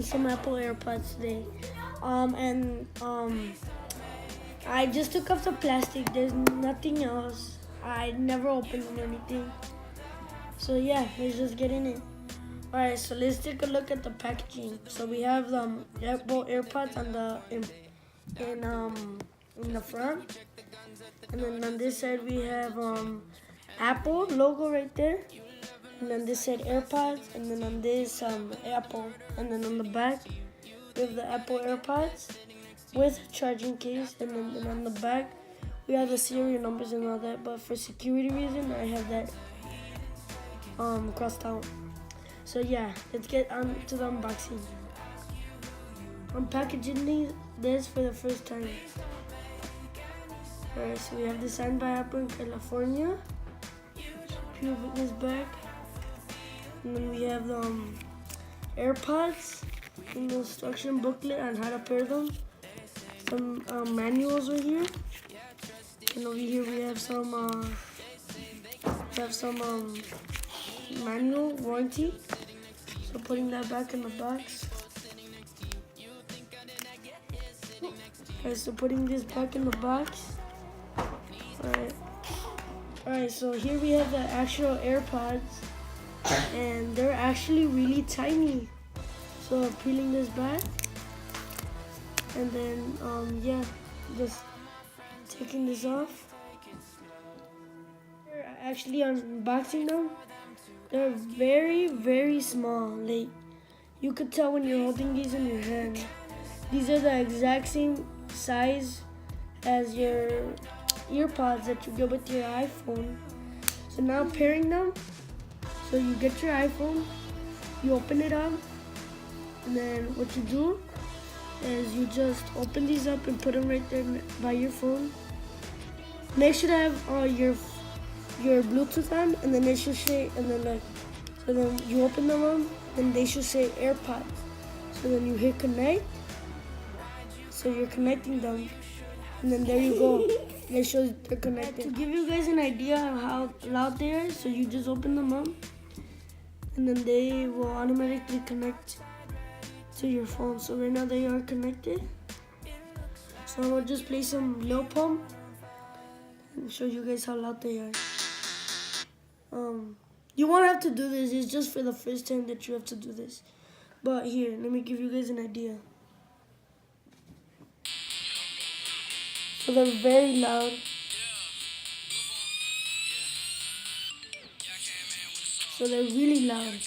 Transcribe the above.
unboxing some Apple AirPods today. I just took off the plastic. There's nothing else. I never opened them or anything. So yeah, let's just get in it. Alright, so let's take a look at the packaging. So we have the Apple AirPods on in the front. And then on this side we have Apple logo right there. And then this side AirPods, and then on this Apple, and then on the back we have the Apple AirPods with charging case, and then on the back we have the serial numbers and all that. But for security reason, I have that crossed out. So yeah, let's get on to the unboxing. I'm packaging this for the first time. Alright, so we have the signed by Apple in California. Peel this back. And then we have the AirPods and the instruction booklet on how to pair them. Some manuals right here. And over here we have some manual warranty. So putting that back in the box. Okay, so putting this back in the box. Alright, so here we have the actual AirPods. And they're actually really tiny. So peeling this back. And then, yeah, just taking this off. We're actually unboxing them. They're very, very small. Like, you could tell when you're holding these in your hand. These are the exact same size as your earpods that you get with your iPhone. So now pairing them. So you get your iPhone, you open it up, and then what you do is you just open these up and put them right there by your phone. Make sure to have your Bluetooth on, and then they should say, and then so then you open them up, and they should say AirPods. So then you hit connect. So you're connecting them, and then there you go. It shows they're connected. To give you guys an idea of how loud they are, so you just open them up, and then they will automatically connect to your phone. So right now they are connected. So I'll just play some Lil Pump and show you guys how loud they are. You won't have to do this. It's just for the first time that you have to do this. But here, let me give you guys an idea. So they're very loud. So they're really loud.